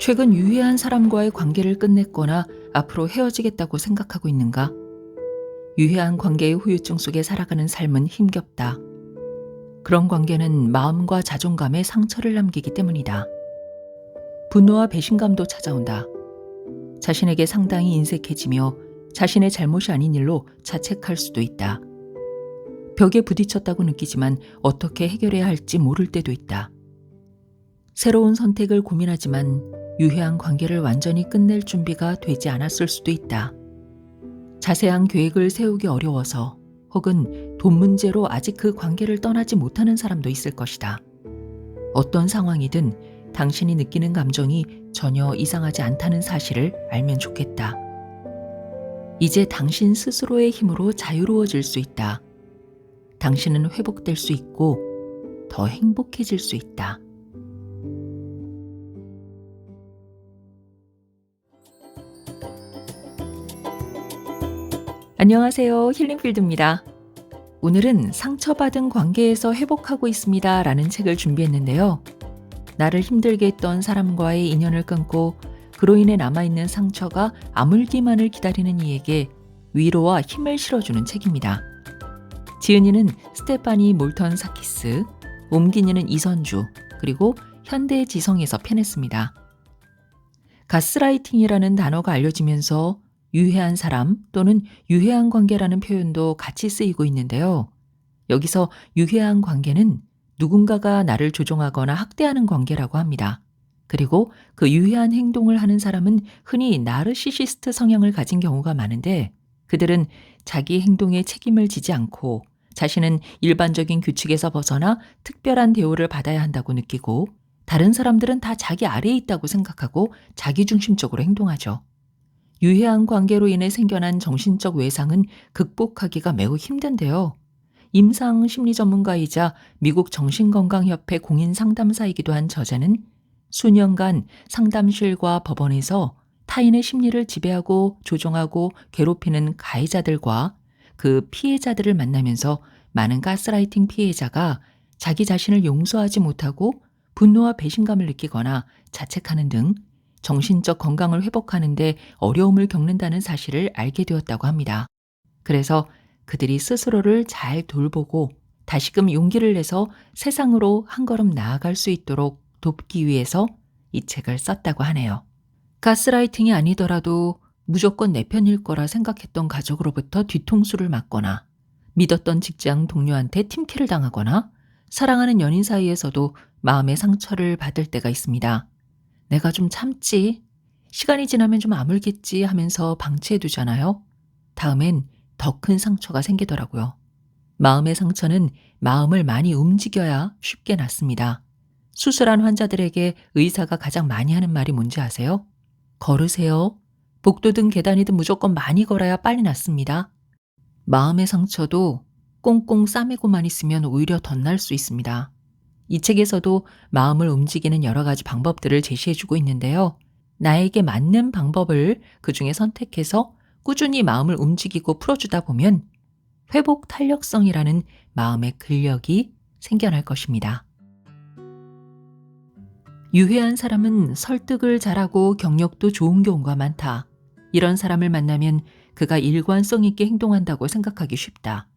최근 유해한 사람과의 관계를 끝냈거나 앞으로 헤어지겠다고 생각하고 있는가? 유해한 관계의 후유증 속에 살아가는 삶은 힘겹다. 그런 관계는 마음과 자존감에 상처를 남기기 때문이다. 분노와 배신감도 찾아온다. 자신에게 상당히 인색해지며 자신의 잘못이 아닌 일로 자책할 수도 있다. 벽에 부딪혔다고 느끼지만 어떻게 해결해야 할지 모를 때도 있다. 새로운 선택을 고민하지만 유해한 관계를 완전히 끝낼 준비가 되지 않았을 수도 있다. 자세한 계획을 세우기 어려워서 혹은 돈 문제로 아직 그 관계를 떠나지 못하는 사람도 있을 것이다. 어떤 상황이든 당신이 느끼는 감정이 전혀 이상하지 않다는 사실을 알면 좋겠다. 이제 당신 스스로의 힘으로 자유로워질 수 있다. 당신은 회복될 수 있고 더 행복해질 수 있다. 안녕하세요. 힐링필드입니다. 오늘은 상처받은 관계에서 회복하고 있습니다 라는 책을 준비했는데요. 나를 힘들게 했던 사람과의 인연을 끊고 그로 인해 남아있는 상처가 아물기만을 기다리는 이에게 위로와 힘을 실어주는 책입니다. 지은이는 스테파니 몰턴 사키스, 옮긴이는 이선주, 그리고 현대지성에서 펴냈습니다. 가스라이팅이라는 단어가 알려지면서 유해한 사람 또는 유해한 관계라는 표현도 같이 쓰이고 있는데요. 여기서 유해한 관계는 누군가가 나를 조종하거나 학대하는 관계라고 합니다. 그리고 그 유해한 행동을 하는 사람은 흔히 나르시시스트 성향을 가진 경우가 많은데 그들은 자기 행동에 책임을 지지 않고 자신은 일반적인 규칙에서 벗어나 특별한 대우를 받아야 한다고 느끼고 다른 사람들은 다 자기 아래에 있다고 생각하고 자기중심적으로 행동하죠. 유해한 관계로 인해 생겨난 정신적 외상은 극복하기가 매우 힘든데요. 임상 심리 전문가이자 미국 정신건강협회 공인 상담사이기도 한 저자는 수년간 상담실과 법원에서 타인의 심리를 지배하고 조종하고 괴롭히는 가해자들과 그 피해자들을 만나면서 많은 가스라이팅 피해자가 자기 자신을 용서하지 못하고 분노와 배신감을 느끼거나 자책하는 등 정신적 건강을 회복하는 데 어려움을 겪는다는 사실을 알게 되었다고 합니다. 그래서 그들이 스스로를 잘 돌보고 다시금 용기를 내서 세상으로 한 걸음 나아갈 수 있도록 돕기 위해서 이 책을 썼다고 하네요. 가스라이팅이 아니더라도 무조건 내 편일 거라 생각했던 가족으로부터 뒤통수를 맞거나 믿었던 직장 동료한테 팀킬을 당하거나 사랑하는 연인 사이에서도 마음의 상처를 받을 때가 있습니다. 내가 좀 참지, 시간이 지나면 좀 아물겠지 하면서 방치해두잖아요. 다음엔 더 큰 상처가 생기더라고요. 마음의 상처는 마음을 많이 움직여야 쉽게 낫습니다. 수술한 환자들에게 의사가 가장 많이 하는 말이 뭔지 아세요? 걸으세요. 복도든 계단이든 무조건 많이 걸어야 빨리 낫습니다. 마음의 상처도 꽁꽁 싸매고만 있으면 오히려 덧날 수 있습니다. 이 책에서도 마음을 움직이는 여러 가지 방법들을 제시해주고 있는데요. 나에게 맞는 방법을 그중에 선택해서 꾸준히 마음을 움직이고 풀어주다 보면 회복 탄력성이라는 마음의 근력이 생겨날 것입니다. 유해한 사람은 설득을 잘하고 경력도 좋은 경우가 많다. 이런 사람을 만나면 그가 일관성 있게 행동한다고 생각하기 쉽다.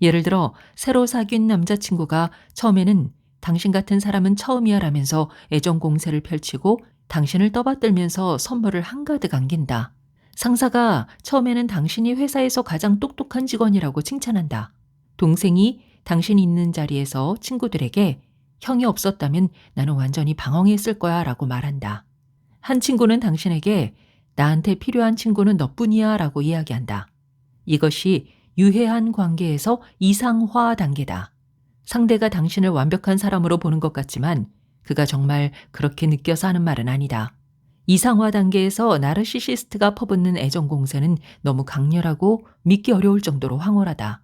예를 들어 새로 사귄 남자친구가 처음에는 당신 같은 사람은 처음이야 라면서 애정 공세를 펼치고 당신을 떠받들면서 선물을 한가득 안긴다. 상사가 처음에는 당신이 회사에서 가장 똑똑한 직원이라고 칭찬한다. 동생이 당신이 있는 자리에서 친구들에게 형이 없었다면 나는 완전히 방황했을 거야 라고 말한다. 한 친구는 당신에게 나한테 필요한 친구는 너뿐이야 라고 이야기한다. 이것이 유해한 관계에서 이상화 단계다. 상대가 당신을 완벽한 사람으로 보는 것 같지만 그가 정말 그렇게 느껴서 하는 말은 아니다. 이상화 단계에서 나르시시스트가 퍼붓는 애정 공세는 너무 강렬하고 믿기 어려울 정도로 황홀하다.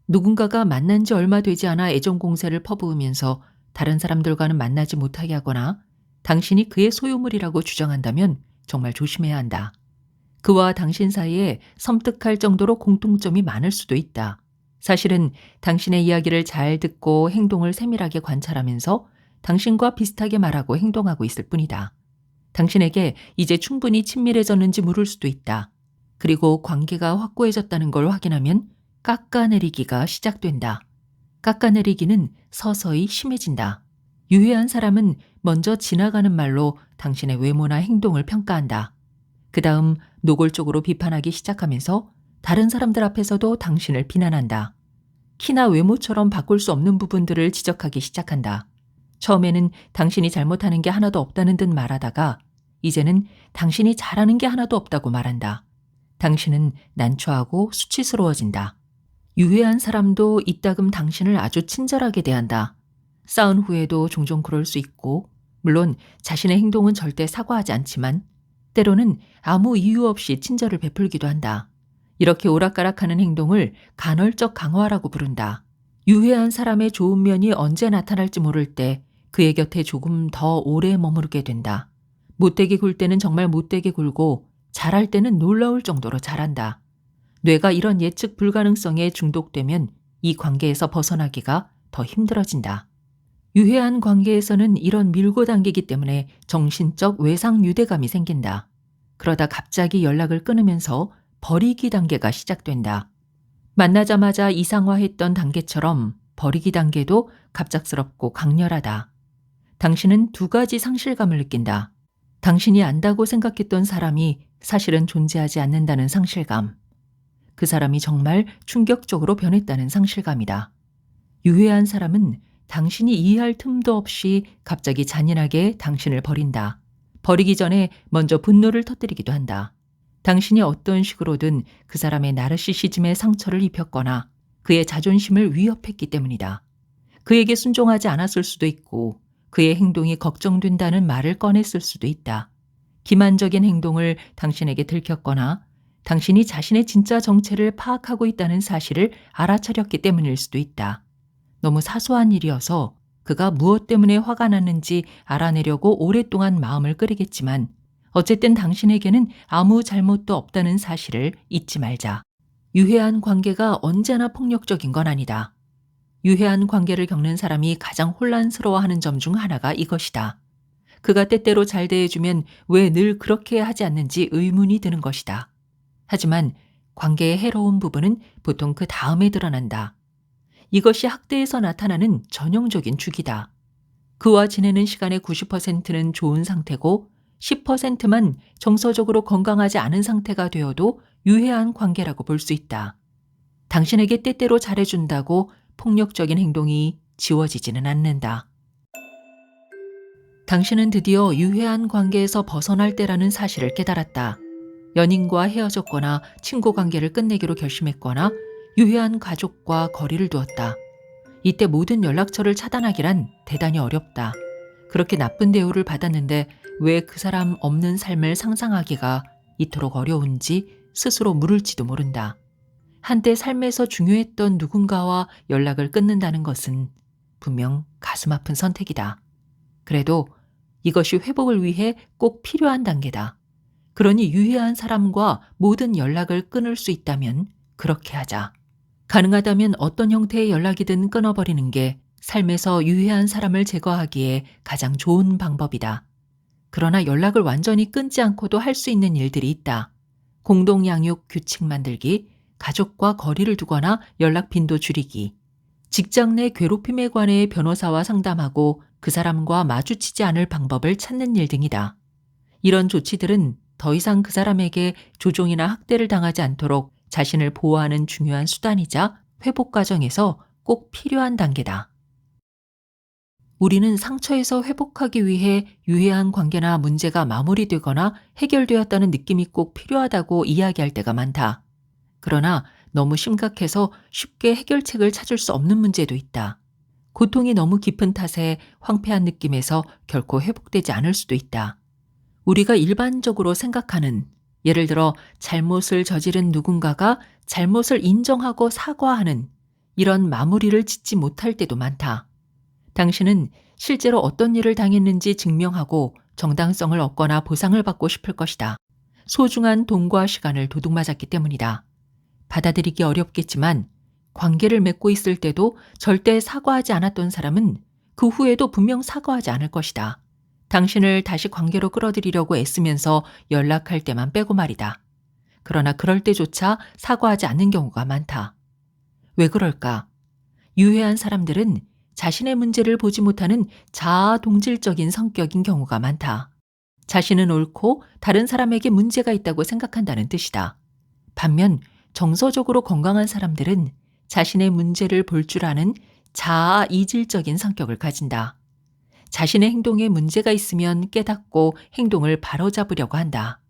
누군가가 만난 지 얼마 되지 않아 애정 공세를 퍼부으면서 다른 사람들과는 만나지 못하게 하거나 당신이 그의 소유물이라고 주장한다면 정말 조심해야 한다. 그와 당신 사이에 섬뜩할 정도로 공통점이 많을 수도 있다. 사실은 당신의 이야기를 잘 듣고 행동을 세밀하게 관찰하면서 당신과 비슷하게 말하고 행동하고 있을 뿐이다. 당신에게 이제 충분히 친밀해졌는지 물을 수도 있다. 그리고 관계가 확고해졌다는 걸 확인하면 깎아내리기가 시작된다. 깎아내리기는 서서히 심해진다. 유해한 사람은 먼저 지나가는 말로 당신의 외모나 행동을 평가한다. 그 다음 노골적으로 비판하기 시작하면서 다른 사람들 앞에서도 당신을 비난한다. 키나 외모처럼 바꿀 수 없는 부분들을 지적하기 시작한다. 처음에는 당신이 잘못하는 게 하나도 없다는 듯 말하다가 이제는 당신이 잘하는 게 하나도 없다고 말한다. 당신은 난처하고 수치스러워진다. 유해한 사람도 이따금 당신을 아주 친절하게 대한다. 싸운 후에도 종종 그럴 수 있고, 물론 자신의 행동은 절대 사과하지 않지만 때로는 아무 이유 없이 친절을 베풀기도 한다. 이렇게 오락가락하는 행동을 간헐적 강화라고 부른다. 유해한 사람의 좋은 면이 언제 나타날지 모를 때 그의 곁에 조금 더 오래 머무르게 된다. 못되게 굴 때는 정말 못되게 굴고 잘할 때는 놀라울 정도로 잘한다. 뇌가 이런 예측 불가능성에 중독되면 이 관계에서 벗어나기가 더 힘들어진다. 유해한 관계에서는 이런 밀고 당기기 때문에 정신적 외상 유대감이 생긴다. 그러다 갑자기 연락을 끊으면서 버리기 단계가 시작된다. 만나자마자 이상화했던 단계처럼 버리기 단계도 갑작스럽고 강렬하다. 당신은 두 가지 상실감을 느낀다. 당신이 안다고 생각했던 사람이 사실은 존재하지 않는다는 상실감. 그 사람이 정말 충격적으로 변했다는 상실감이다. 유해한 사람은 당신이 이해할 틈도 없이 갑자기 잔인하게 당신을 버린다. 버리기 전에 먼저 분노를 터뜨리기도 한다. 당신이 어떤 식으로든 그 사람의 나르시시즘에 상처를 입혔거나 그의 자존심을 위협했기 때문이다. 그에게 순종하지 않았을 수도 있고 그의 행동이 걱정된다는 말을 꺼냈을 수도 있다. 기만적인 행동을 당신에게 들켰거나 당신이 자신의 진짜 정체를 파악하고 있다는 사실을 알아차렸기 때문일 수도 있다. 너무 사소한 일이어서 그가 무엇 때문에 화가 났는지 알아내려고 오랫동안 마음을 끓이겠지만 어쨌든 당신에게는 아무 잘못도 없다는 사실을 잊지 말자. 유해한 관계가 언제나 폭력적인 건 아니다. 유해한 관계를 겪는 사람이 가장 혼란스러워하는 점 중 하나가 이것이다. 그가 때때로 잘 대해주면 왜 늘 그렇게 하지 않는지 의문이 드는 것이다. 하지만 관계의 해로운 부분은 보통 그 다음에 드러난다. 이것이 학대에서 나타나는 전형적인 주기다. 그와 지내는 시간의 90%는 좋은 상태고 10%만 정서적으로 건강하지 않은 상태가 되어도 유해한 관계라고 볼 수 있다. 당신에게 때때로 잘해준다고 폭력적인 행동이 지워지지는 않는다. 당신은 드디어 유해한 관계에서 벗어날 때라는 사실을 깨달았다. 연인과 헤어졌거나 친구 관계를 끝내기로 결심했거나 유해한 가족과 거리를 두었다. 이때 모든 연락처를 차단하기란 대단히 어렵다. 그렇게 나쁜 대우를 받았는데 왜 그 사람 없는 삶을 상상하기가 이토록 어려운지 스스로 물을지도 모른다. 한때 삶에서 중요했던 누군가와 연락을 끊는다는 것은 분명 가슴 아픈 선택이다. 그래도 이것이 회복을 위해 꼭 필요한 단계다. 그러니 유해한 사람과 모든 연락을 끊을 수 있다면 그렇게 하자. 가능하다면 어떤 형태의 연락이든 끊어버리는 게 삶에서 유해한 사람을 제거하기에 가장 좋은 방법이다. 그러나 연락을 완전히 끊지 않고도 할 수 있는 일들이 있다. 공동 양육 규칙 만들기, 가족과 거리를 두거나 연락 빈도 줄이기, 직장 내 괴롭힘에 관해 변호사와 상담하고 그 사람과 마주치지 않을 방법을 찾는 일 등이다. 이런 조치들은 더 이상 그 사람에게 조종이나 학대를 당하지 않도록 자신을 보호하는 중요한 수단이자 회복 과정에서 꼭 필요한 단계다. 우리는 상처에서 회복하기 위해 유해한 관계나 문제가 마무리되거나 해결되었다는 느낌이 꼭 필요하다고 이야기할 때가 많다. 그러나 너무 심각해서 쉽게 해결책을 찾을 수 없는 문제도 있다. 고통이 너무 깊은 탓에 황폐한 느낌에서 결코 회복되지 않을 수도 있다. 우리가 일반적으로 생각하는, 예를 들어 잘못을 저지른 누군가가 잘못을 인정하고 사과하는 이런 마무리를 짓지 못할 때도 많다. 당신은 실제로 어떤 일을 당했는지 증명하고 정당성을 얻거나 보상을 받고 싶을 것이다. 소중한 돈과 시간을 도둑맞았기 때문이다. 받아들이기 어렵겠지만 관계를 맺고 있을 때도 절대 사과하지 않았던 사람은 그 후에도 분명 사과하지 않을 것이다. 당신을 다시 관계로 끌어들이려고 애쓰면서 연락할 때만 빼고 말이다. 그러나 그럴 때조차 사과하지 않는 경우가 많다. 왜 그럴까? 유해한 사람들은 자신의 문제를 보지 못하는 자아 동질적인 성격인 경우가 많다. 자신은 옳고 다른 사람에게 문제가 있다고 생각한다는 뜻이다. 반면 정서적으로 건강한 사람들은 자신의 문제를 볼 줄 아는 자아 이질적인 성격을 가진다. 자신의 행동에 문제가 있으면 깨닫고 행동을 바로잡으려고 한다.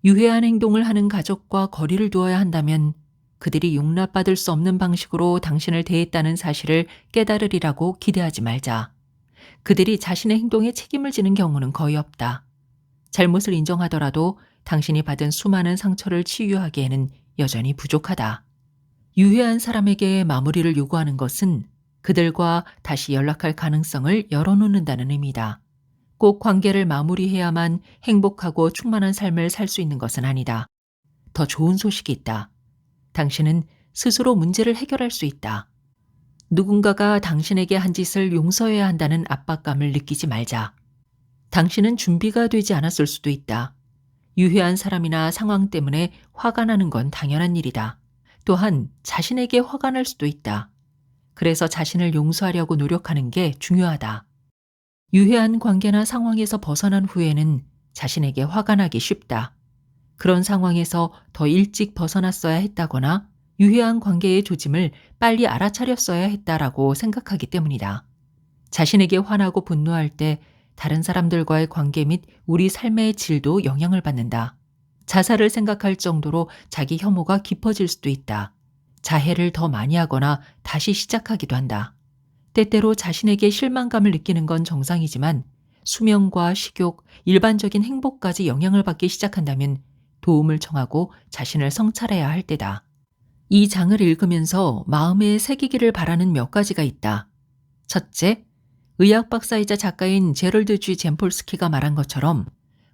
유해한 행동을 하는 가족과 거리를 두어야 한다면 그들이 용납받을 수 없는 방식으로 당신을 대했다는 사실을 깨달으리라고 기대하지 말자. 그들이 자신의 행동에 책임을 지는 경우는 거의 없다. 잘못을 인정하더라도 당신이 받은 수많은 상처를 치유하기에는 여전히 부족하다. 유해한 사람에게 마무리를 요구하는 것은 그들과 다시 연락할 가능성을 열어놓는다는 의미다. 꼭 관계를 마무리해야만 행복하고 충만한 삶을 살 수 있는 것은 아니다. 더 좋은 소식이 있다. 당신은 스스로 문제를 해결할 수 있다. 누군가가 당신에게 한 짓을 용서해야 한다는 압박감을 느끼지 말자. 당신은 준비가 되지 않았을 수도 있다. 유해한 사람이나 상황 때문에 화가 나는 건 당연한 일이다. 또한 자신에게 화가 날 수도 있다. 그래서 자신을 용서하려고 노력하는 게 중요하다. 유해한 관계나 상황에서 벗어난 후에는 자신에게 화가 나기 쉽다. 그런 상황에서 더 일찍 벗어났어야 했다거나 유해한 관계의 조짐을 빨리 알아차렸어야 했다라고 생각하기 때문이다. 자신에게 화나고 분노할 때 다른 사람들과의 관계 및 우리 삶의 질도 영향을 받는다. 자살을 생각할 정도로 자기 혐오가 깊어질 수도 있다. 자해를 더 많이 하거나 다시 시작하기도 한다. 때때로 자신에게 실망감을 느끼는 건 정상이지만 수면과 식욕, 일반적인 행복까지 영향을 받기 시작한다면 도움을 청하고 자신을 성찰해야 할 때다. 이 장을 읽으면서 마음에 새기기를 바라는 몇 가지가 있다. 첫째, 의학 박사이자 작가인 제럴드 G 젬폴스키가 말한 것처럼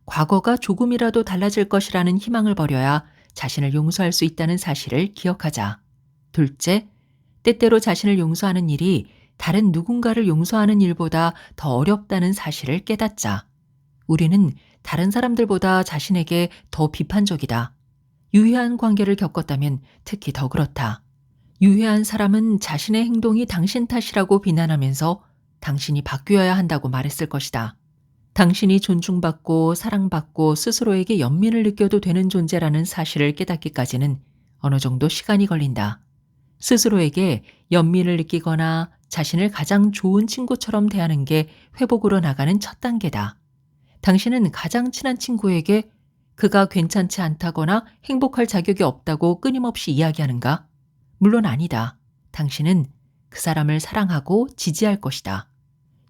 과거가 조금이라도 달라질 것이라는 희망을 버려야 자신을 용서할 수 있다는 사실을 기억하자. 둘째, 때때로 자신을 용서하는 일이 다른 누군가를 용서하는 일보다 더 어렵다는 사실을 깨닫자. 우리는 다른 사람들보다 자신에게 더 비판적이다. 유해한 관계를 겪었다면 특히 더 그렇다. 유해한 사람은 자신의 행동이 당신 탓이라고 비난하면서 당신이 바뀌어야 한다고 말했을 것이다. 당신이 존중받고 사랑받고 스스로에게 연민을 느껴도 되는 존재라는 사실을 깨닫기까지는 어느 정도 시간이 걸린다. 스스로에게 연민을 느끼거나 자신을 가장 좋은 친구처럼 대하는 게 회복으로 나가는 첫 단계다. 당신은 가장 친한 친구에게 그가 괜찮지 않다거나 행복할 자격이 없다고 끊임없이 이야기하는가? 물론 아니다. 당신은 그 사람을 사랑하고 지지할 것이다.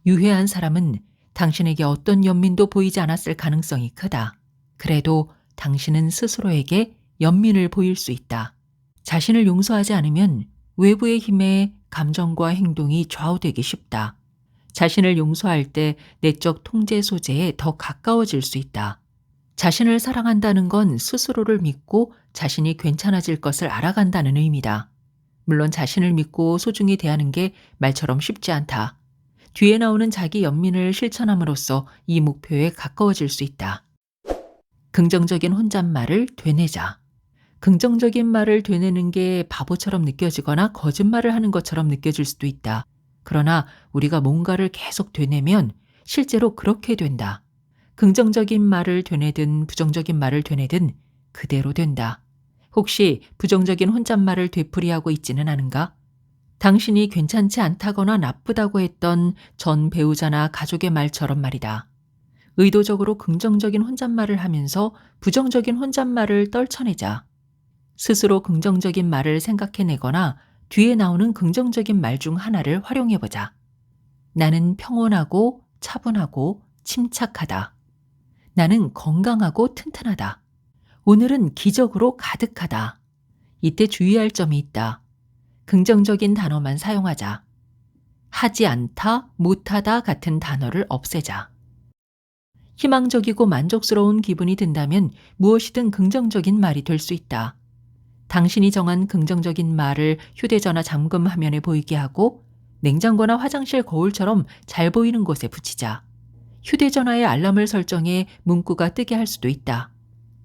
유해한 사람은 당신에게 어떤 연민도 보이지 않았을 가능성이 크다. 그래도 당신은 스스로에게 연민을 보일 수 있다. 자신을 용서하지 않으면 외부의 힘에 감정과 행동이 좌우되기 쉽다. 자신을 용서할 때 내적 통제 소재에 더 가까워질 수 있다. 자신을 사랑한다는 건 스스로를 믿고 자신이 괜찮아질 것을 알아간다는 의미다. 물론 자신을 믿고 소중히 대하는 게 말처럼 쉽지 않다. 뒤에 나오는 자기 연민을 실천함으로써 이 목표에 가까워질 수 있다. 긍정적인 혼잣말을 되뇌자. 긍정적인 말을 되뇌는 게 바보처럼 느껴지거나 거짓말을 하는 것처럼 느껴질 수도 있다. 그러나 우리가 뭔가를 계속 되뇌면 실제로 그렇게 된다. 긍정적인 말을 되뇌든 부정적인 말을 되뇌든 그대로 된다. 혹시 부정적인 혼잣말을 되풀이하고 있지는 않은가? 당신이 괜찮지 않다거나 나쁘다고 했던 전 배우자나 가족의 말처럼 말이다. 의도적으로 긍정적인 혼잣말을 하면서 부정적인 혼잣말을 떨쳐내자. 스스로 긍정적인 말을 생각해내거나 뒤에 나오는 긍정적인 말 중 하나를 활용해보자. 나는 평온하고 차분하고 침착하다. 나는 건강하고 튼튼하다. 오늘은 기적으로 가득하다. 이때 주의할 점이 있다. 긍정적인 단어만 사용하자. 하지 않다, 못하다 같은 단어를 없애자. 희망적이고 만족스러운 기분이 든다면 무엇이든 긍정적인 말이 될 수 있다. 당신이 정한 긍정적인 말을 휴대전화 잠금 화면에 보이게 하고 냉장고나 화장실 거울처럼 잘 보이는 곳에 붙이자. 휴대전화의 알람을 설정해 문구가 뜨게 할 수도 있다.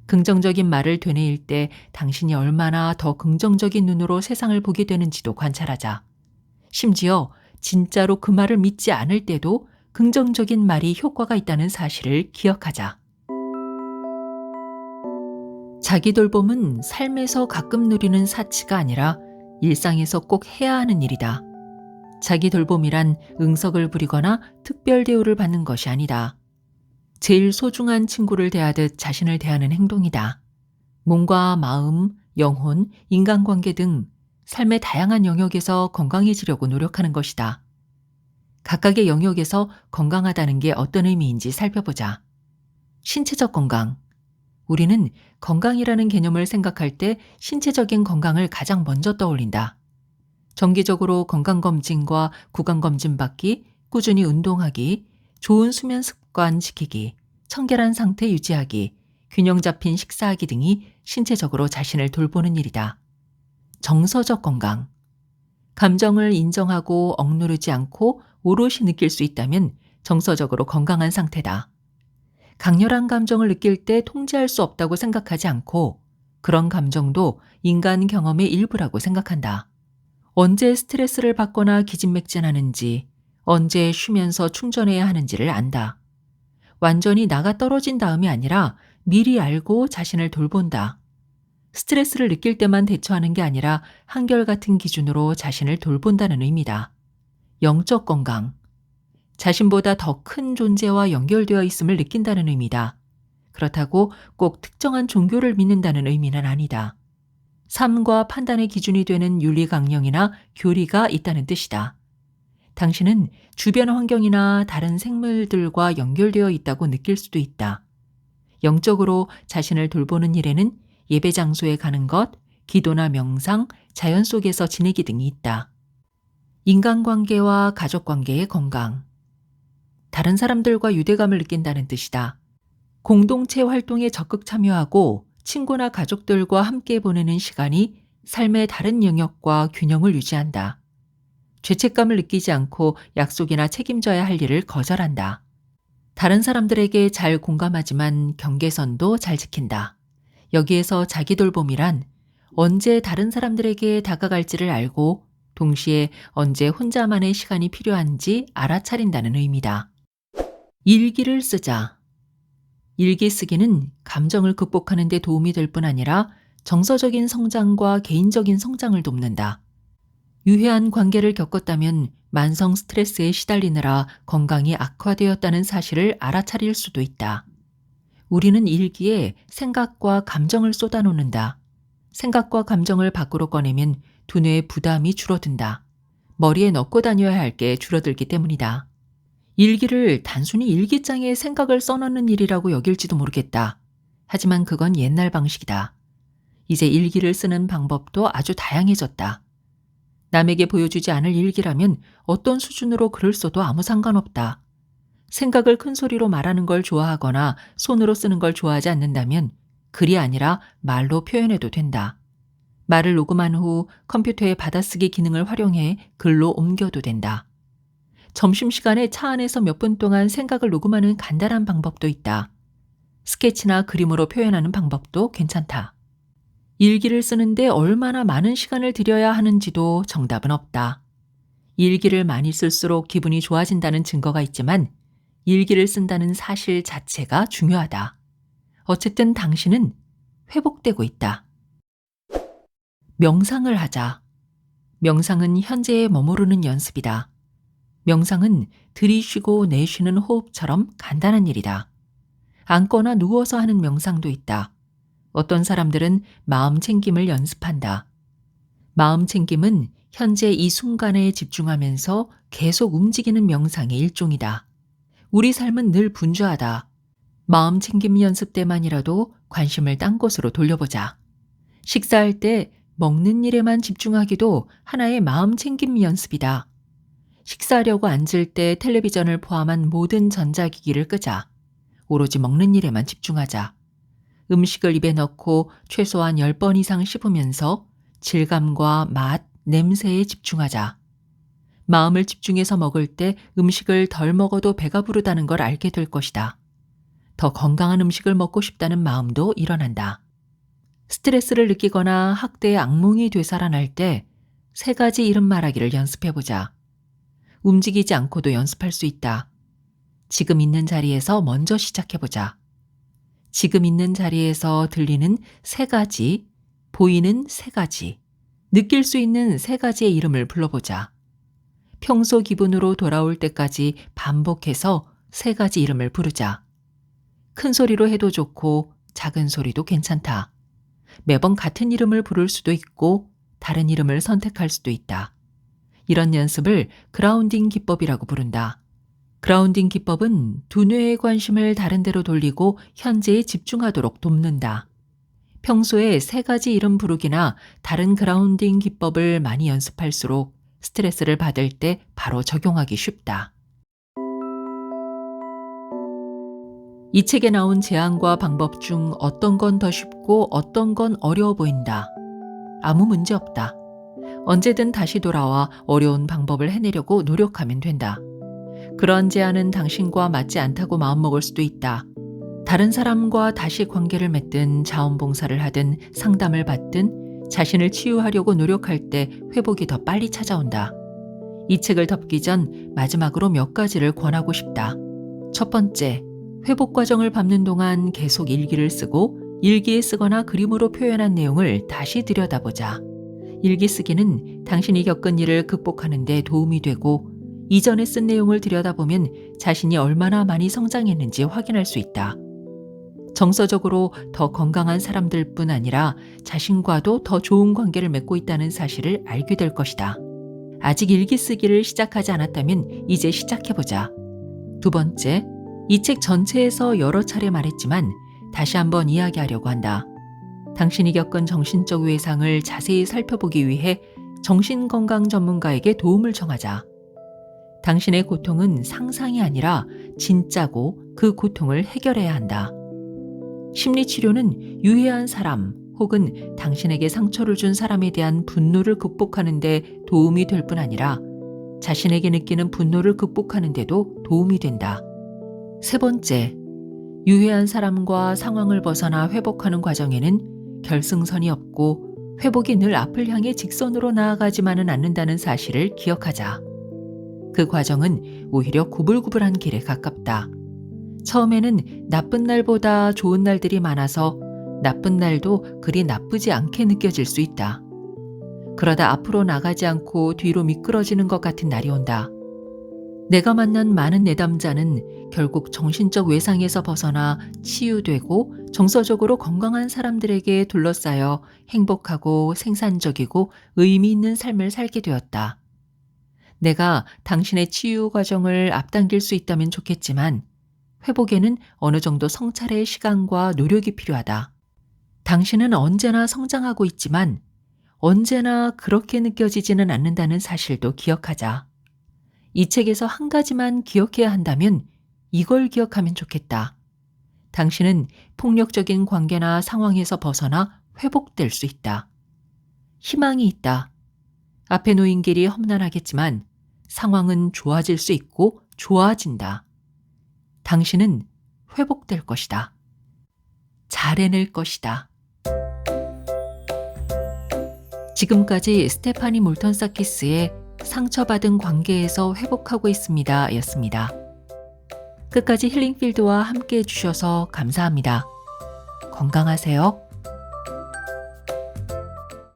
긍정적인 말을 되뇌일 때 당신이 얼마나 더 긍정적인 눈으로 세상을 보게 되는지도 관찰하자. 심지어 진짜로 그 말을 믿지 않을 때도 긍정적인 말이 효과가 있다는 사실을 기억하자. 자기 돌봄은 삶에서 가끔 누리는 사치가 아니라 일상에서 꼭 해야 하는 일이다. 자기 돌봄이란 응석을 부리거나 특별 대우를 받는 것이 아니다. 제일 소중한 친구를 대하듯 자신을 대하는 행동이다. 몸과 마음, 영혼, 인간관계 등 삶의 다양한 영역에서 건강해지려고 노력하는 것이다. 각각의 영역에서 건강하다는 게 어떤 의미인지 살펴보자. 신체적 건강. 우리는 건강이라는 개념을 생각할 때 신체적인 건강을 가장 먼저 떠올린다. 정기적으로 건강검진과 구강검진 받기, 꾸준히 운동하기, 좋은 수면 습관 지키기, 청결한 상태 유지하기, 균형 잡힌 식사하기 등이 신체적으로 자신을 돌보는 일이다. 정서적 건강. 감정을 인정하고 억누르지 않고 오롯이 느낄 수 있다면 정서적으로 건강한 상태다. 강렬한 감정을 느낄 때 통제할 수 없다고 생각하지 않고 그런 감정도 인간 경험의 일부라고 생각한다. 언제 스트레스를 받거나 기진맥진하는지, 언제 쉬면서 충전해야 하는지를 안다. 완전히 나가 떨어진 다음이 아니라 미리 알고 자신을 돌본다. 스트레스를 느낄 때만 대처하는 게 아니라 한결같은 기준으로 자신을 돌본다는 의미다. 영적 건강. 자신보다 더 큰 존재와 연결되어 있음을 느낀다는 의미다. 그렇다고 꼭 특정한 종교를 믿는다는 의미는 아니다. 삶과 판단의 기준이 되는 윤리강령이나 교리가 있다는 뜻이다. 당신은 주변 환경이나 다른 생물들과 연결되어 있다고 느낄 수도 있다. 영적으로 자신을 돌보는 일에는 예배 장소에 가는 것, 기도나 명상, 자연 속에서 지내기 등이 있다. 인간관계와 가족관계의 건강. 다른 사람들과 유대감을 느낀다는 뜻이다. 공동체 활동에 적극 참여하고 친구나 가족들과 함께 보내는 시간이 삶의 다른 영역과 균형을 유지한다. 죄책감을 느끼지 않고 약속이나 책임져야 할 일을 거절한다. 다른 사람들에게 잘 공감하지만 경계선도 잘 지킨다. 여기에서 자기 돌봄이란 언제 다른 사람들에게 다가갈지를 알고 동시에 언제 혼자만의 시간이 필요한지 알아차린다는 의미다. 일기를 쓰자. 일기 쓰기는 감정을 극복하는 데 도움이 될 뿐 아니라 정서적인 성장과 개인적인 성장을 돕는다. 유해한 관계를 겪었다면 만성 스트레스에 시달리느라 건강이 악화되었다는 사실을 알아차릴 수도 있다. 우리는 일기에 생각과 감정을 쏟아놓는다. 생각과 감정을 밖으로 꺼내면 두뇌의 부담이 줄어든다. 머리에 넣고 다녀야 할 게 줄어들기 때문이다. 일기를 단순히 일기장에 생각을 써넣는 일이라고 여길지도 모르겠다. 하지만 그건 옛날 방식이다. 이제 일기를 쓰는 방법도 아주 다양해졌다. 남에게 보여주지 않을 일기라면 어떤 수준으로 글을 써도 아무 상관없다. 생각을 큰 소리로 말하는 걸 좋아하거나 손으로 쓰는 걸 좋아하지 않는다면 글이 아니라 말로 표현해도 된다. 말을 녹음한 후 컴퓨터의 받아쓰기 기능을 활용해 글로 옮겨도 된다. 점심시간에 차 안에서 몇 분 동안 생각을 녹음하는 간단한 방법도 있다. 스케치나 그림으로 표현하는 방법도 괜찮다. 일기를 쓰는데 얼마나 많은 시간을 들여야 하는지도 정답은 없다. 일기를 많이 쓸수록 기분이 좋아진다는 증거가 있지만 일기를 쓴다는 사실 자체가 중요하다. 어쨌든 당신은 회복되고 있다. 명상을 하자. 명상은 현재에 머무르는 연습이다. 명상은 들이쉬고 내쉬는 호흡처럼 간단한 일이다. 앉거나 누워서 하는 명상도 있다. 어떤 사람들은 마음 챙김을 연습한다. 마음 챙김은 현재 이 순간에 집중하면서 계속 움직이는 명상의 일종이다. 우리 삶은 늘 분주하다. 마음 챙김 연습 때만이라도 관심을 딴 곳으로 돌려보자. 식사할 때 먹는 일에만 집중하기도 하나의 마음 챙김 연습이다. 식사하려고 앉을 때 텔레비전을 포함한 모든 전자기기를 끄자. 오로지 먹는 일에만 집중하자. 음식을 입에 넣고 최소한 10번 이상 씹으면서 질감과 맛, 냄새에 집중하자. 마음을 집중해서 먹을 때 음식을 덜 먹어도 배가 부르다는 걸 알게 될 것이다. 더 건강한 음식을 먹고 싶다는 마음도 일어난다. 스트레스를 느끼거나 학대의 악몽이 되살아날 때 3가지 이름 말하기를 연습해보자. 움직이지 않고도 연습할 수 있다. 지금 있는 자리에서 먼저 시작해보자. 지금 있는 자리에서 들리는 3가지, 보이는 3가지, 느낄 수 있는 3가지의 이름을 불러보자. 평소 기분으로 돌아올 때까지 반복해서 3가지 이름을 부르자. 큰 소리로 해도 좋고 작은 소리도 괜찮다. 매번 같은 이름을 부를 수도 있고 다른 이름을 선택할 수도 있다. 이런 연습을 그라운딩 기법이라고 부른다. 그라운딩 기법은 두뇌의 관심을 다른 데로 돌리고 현재에 집중하도록 돕는다. 평소에 3가지 이름 부르기나 다른 그라운딩 기법을 많이 연습할수록 스트레스를 받을 때 바로 적용하기 쉽다. 이 책에 나온 제안과 방법 중 어떤 건 더 쉽고 어떤 건 어려워 보인다. 아무 문제 없다. 언제든 다시 돌아와 어려운 방법을 해내려고 노력하면 된다. 그런 제안은 당신과 맞지 않다고 마음먹을 수도 있다. 다른 사람과 다시 관계를 맺든 자원봉사를 하든 상담을 받든 자신을 치유하려고 노력할 때 회복이 더 빨리 찾아온다. 이 책을 덮기 전 마지막으로 몇 가지를 권하고 싶다. 첫 번째, 회복 과정을 밟는 동안 계속 일기를 쓰고 일기에 쓰거나 그림으로 표현한 내용을 다시 들여다보자. 일기 쓰기는 당신이 겪은 일을 극복하는 데 도움이 되고 이전에 쓴 내용을 들여다보면 자신이 얼마나 많이 성장했는지 확인할 수 있다. 정서적으로 더 건강한 사람들뿐 아니라 자신과도 더 좋은 관계를 맺고 있다는 사실을 알게 될 것이다. 아직 일기 쓰기를 시작하지 않았다면 이제 시작해보자. 두 번째, 이 책 전체에서 여러 차례 말했지만 다시 한번 이야기하려고 한다. 당신이 겪은 정신적 외상을 자세히 살펴보기 위해 정신건강 전문가에게 도움을 청하자. 당신의 고통은 상상이 아니라 진짜고 그 고통을 해결해야 한다. 심리치료는 유해한 사람 혹은 당신에게 상처를 준 사람에 대한 분노를 극복하는 데 도움이 될 뿐 아니라 자신에게 느끼는 분노를 극복하는 데도 도움이 된다. 세 번째, 유해한 사람과 상황을 벗어나 회복하는 과정에는 결승선이 없고 회복이 늘 앞을 향해 직선으로 나아가지만은 않는다는 사실을 기억하자. 그 과정은 오히려 구불구불한 길에 가깝다. 처음에는 나쁜 날보다 좋은 날들이 많아서 나쁜 날도 그리 나쁘지 않게 느껴질 수 있다. 그러다 앞으로 나가지 않고 뒤로 미끄러지는 것 같은 날이 온다. 내가 만난 많은 내담자는 결국 정신적 외상에서 벗어나 치유되고 정서적으로 건강한 사람들에게 둘러싸여 행복하고 생산적이고 의미 있는 삶을 살게 되었다. 내가 당신의 치유 과정을 앞당길 수 있다면 좋겠지만 회복에는 어느 정도 성찰의 시간과 노력이 필요하다. 당신은 언제나 성장하고 있지만 언제나 그렇게 느껴지지는 않는다는 사실도 기억하자. 이 책에서 한 가지만 기억해야 한다면 이걸 기억하면 좋겠다. 당신은 폭력적인 관계나 상황에서 벗어나 회복될 수 있다. 희망이 있다. 앞에 놓인 길이 험난하겠지만 상황은 좋아질 수 있고 좋아진다. 당신은 회복될 것이다. 잘 해낼 것이다. 지금까지 스테파니 몰턴사키스의 상처받은 관계에서 회복하고 있습니다 였습니다. 끝까지 힐링필드와 함께 해주셔서 감사합니다. 건강하세요.